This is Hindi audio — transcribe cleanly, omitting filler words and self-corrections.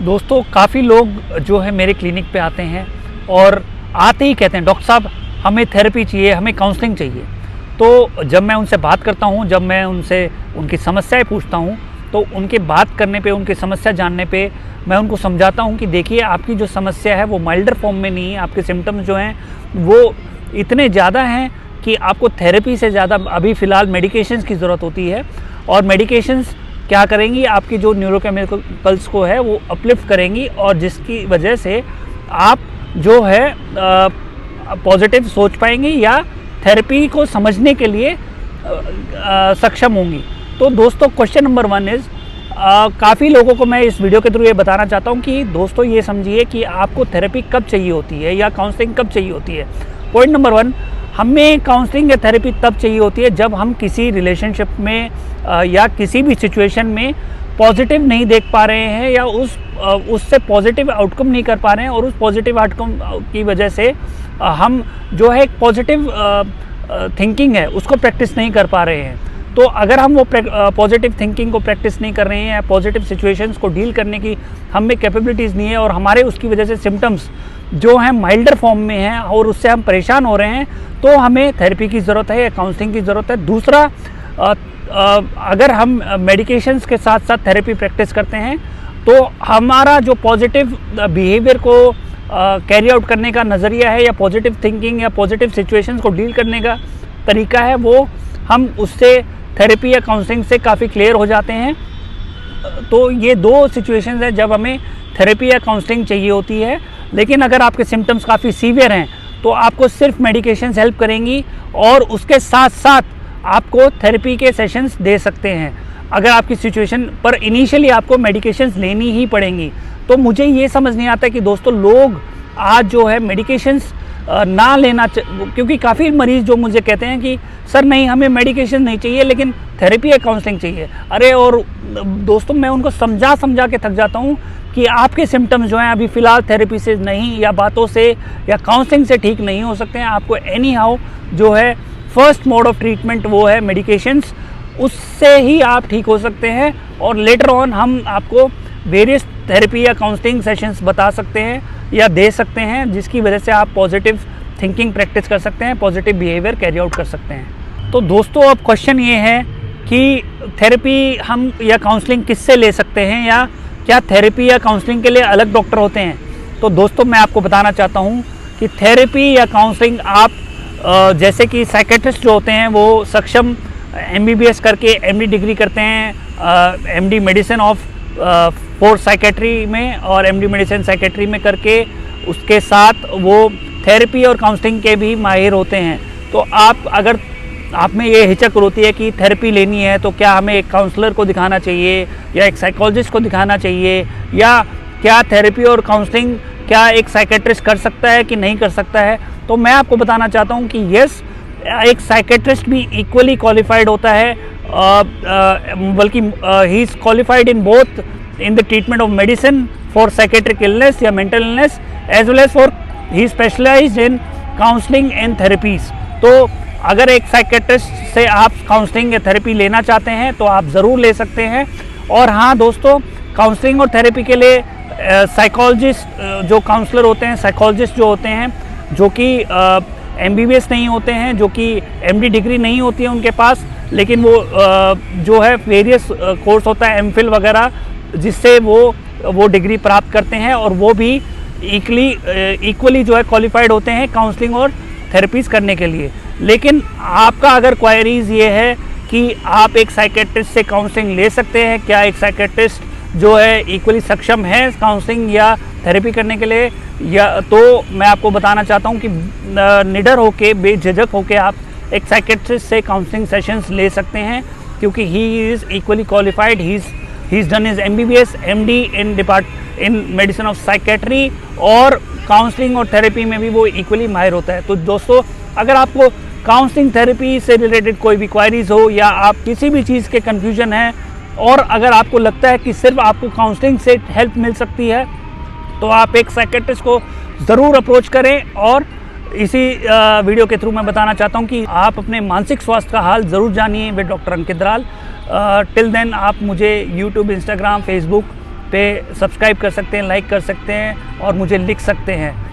दोस्तों काफ़ी लोग जो है मेरे क्लिनिक पे आते हैं और आते ही कहते हैं डॉक्टर साहब हमें थेरेपी चाहिए, हमें काउंसलिंग चाहिए। तो जब मैं उनसे बात करता हूँ, जब मैं उनसे उनकी समस्याएं पूछता हूँ, तो उनके बात करने पे, उनकी समस्या जानने पे मैं उनको समझाता हूँ कि देखिए आपकी जो समस्या है वो माइल्डर फॉर्म में नहीं है, आपके सिम्टम्स जो हैं वो इतने ज़्यादा हैं कि आपको थेरेपी से ज़्यादा अभी फ़िलहाल मेडिकेशंस की ज़रूरत होती है। और मेडिकेशंस क्या करेंगी, आपकी जो न्यूरोकेमिकल्स को है वो अपलिफ्ट करेंगी और जिसकी वजह से आप जो है पॉजिटिव सोच पाएंगी या थेरेपी को समझने के लिए सक्षम होंगी। तो दोस्तों क्वेश्चन नंबर 1 इज़ काफ़ी लोगों को मैं इस वीडियो के थ्रू ये बताना चाहता हूँ कि दोस्तों ये समझिए कि आपको थेरेपी कब चाहिए होती है या काउंसलिंग कब चाहिए होती है। पॉइंट नंबर 1, हमें काउंसलिंग या थेरेपी तब चाहिए होती है जब हम किसी रिलेशनशिप में या किसी भी सिचुएशन में पॉजिटिव नहीं देख पा रहे हैं या उससे पॉजिटिव आउटकम नहीं कर पा रहे हैं और उस पॉजिटिव आउटकम की वजह से हम जो है एक पॉजिटिव थिंकिंग है उसको प्रैक्टिस नहीं कर पा रहे हैं। तो अगर हम वो पॉजिटिव थिंकिंग को प्रैक्टिस नहीं कर रहे हैं या पॉजिटिव सिचुएशंस को डील करने की हम में कैपेबिलिटीज़ नहीं है और हमारे उसकी वजह से सिम्टम्स जो हैं माइल्डर फॉर्म में हैं और उससे हम परेशान हो रहे हैं, तो हमें थेरेपी की ज़रूरत है या काउंसलिंग की ज़रूरत है। दूसरा, अगर हम मेडिकेशंस के साथ साथ थेरेपी प्रैक्टिस करते हैं तो हमारा जो पॉजिटिव बिहेवियर को कैरी आउट करने का नज़रिया है या पॉजिटिव थिंकिंग या पॉजिटिव सिचुएशंस को डील करने का तरीका है वो हम उससे थेरेपी या काउंसलिंग से काफ़ी क्लियर हो जाते हैं। तो ये 2 सिचुएशंस हैं जब हमें थेरेपी या काउंसलिंग चाहिए होती है। लेकिन अगर आपके सिम्टम्स काफ़ी सीवियर हैं तो आपको सिर्फ मेडिकेशंस हेल्प करेंगी और उसके साथ साथ आपको थेरेपी के सेशंस दे सकते हैं। अगर आपकी सिचुएशन पर इनिशियली आपको मेडिकेशंस लेनी ही पड़ेंगी। तो मुझे ये समझ नहीं आता कि दोस्तों लोग आज जो है मेडिकेशंस ना लेना, क्योंकि काफ़ी मरीज़ जो मुझे कहते हैं कि सर नहीं हमें मेडिकेशन नहीं चाहिए लेकिन थेरेपी या काउंसलिंग चाहिए। अरे और दोस्तों मैं उनको समझा के थक जाता हूँ कि आपके सिम्टम्स जो हैं अभी फ़िलहाल थेरेपी से नहीं या बातों से या काउंसलिंग से ठीक नहीं हो सकते हैं। आपको एनी हाउ जो है फर्स्ट मोड ऑफ ट्रीटमेंट वो है मेडिकेशंस, उससे ही आप ठीक हो सकते हैं और लेटर ऑन हम आपको वेरियस थेरेपी या काउंसलिंग सेशंस बता सकते हैं या दे सकते हैं जिसकी वजह से आप पॉजिटिव थिंकिंग प्रैक्टिस कर सकते हैं, पॉजिटिव बिहेवियर कैरी आउट कर सकते हैं। तो दोस्तों अब क्वेश्चन ये है कि थेरेपी हम या काउंसलिंग किससे ले सकते हैं या क्या थेरेपी या काउंसलिंग के लिए अलग डॉक्टर होते हैं। तो दोस्तों मैं आपको बताना चाहता हूँ कि थेरेपी या काउंसलिंग आप जैसे कि साइकेट्रिस्ट जो होते हैं वो सक्षम MBBS करके MD डिग्री करते हैं, MD medicine of for psychiatry में और MD मेडिसिन साइकेट्री में करके उसके साथ वो थेरेपी और काउंसलिंग के भी माहिर होते हैं। तो अगर आप में ये हिचक होती है कि थेरेपी लेनी है तो क्या हमें एक काउंसलर को दिखाना चाहिए या एक साइकोलॉजिस्ट को दिखाना चाहिए या क्या थेरेपी और काउंसलिंग क्या एक साइकेट्रिस्ट कर सकता है कि नहीं कर सकता है, तो मैं आपको बताना चाहता हूँ कि यस, एक साइकेट्रिस्ट भी इक्वली क्वालिफाइड होता है, बल्कि he is qualified in both in the treatment of medicine for psychiatric illness या mental illness as well as for he specialized in counselling and therapies. तो अगर एक साइकेट्रिस्ट से आप काउंसलिंग या थेरेपी लेना चाहते हैं तो आप ज़रूर ले सकते हैं। और हाँ दोस्तों, काउंसलिंग और थेरेपी के लिए साइकोलॉजिस्ट जो काउंसलर होते हैं, साइकोलॉजिस्ट जो होते हैं जो कि MBBS नहीं होते हैं, जो कि MD डिग्री नहीं होती है उनके पास, लेकिन वो जो है वेरियस कोर्स होता है MPhil वगैरह जिससे वो डिग्री प्राप्त करते हैं और वो भी इक्वली जो है क्वालिफाइड होते हैं काउंसलिंग और थेरेपीज़ करने के लिए। लेकिन आपका अगर क्वायरीज़ ये है कि आप एक साइकेट्रिस्ट से काउंसलिंग ले सकते हैं, क्या एक साइकेट्रिस्ट जो है इक्वली सक्षम है काउंसलिंग या थेरेपी करने के लिए, या तो मैं आपको बताना चाहता हूँ कि निडर होके, बेझिझक होके आप एक साइकेट्रिस्ट से काउंसलिंग सेशंस ले सकते हैं क्योंकि he is equally qualified, he is done his MBBS MD in medicine of psychiatry और काउंसलिंग और थेरेपी में भी वो इक्वली माहिर होता है। तो दोस्तों अगर आपको काउंसलिंग थेरेपी से रिलेटेड कोई भी क्वायरीज हो या आप किसी भी चीज़ के कन्फ्यूजन है और अगर आपको लगता है कि सिर्फ आपको काउंसलिंग से हेल्प मिल सकती है तो आप एक साइकेट्रिस्ट को ज़रूर अप्रोच करें। और इसी वीडियो के थ्रू मैं बताना चाहता हूं कि आप अपने मानसिक स्वास्थ्य का हाल ज़रूर जानिए with doctor Ankit Dalal. Till then आप मुझे यूट्यूब, इंस्टाग्राम, फेसबुक पे सब्सक्राइब कर सकते हैं, लाइक कर सकते हैं और मुझे लिख सकते हैं।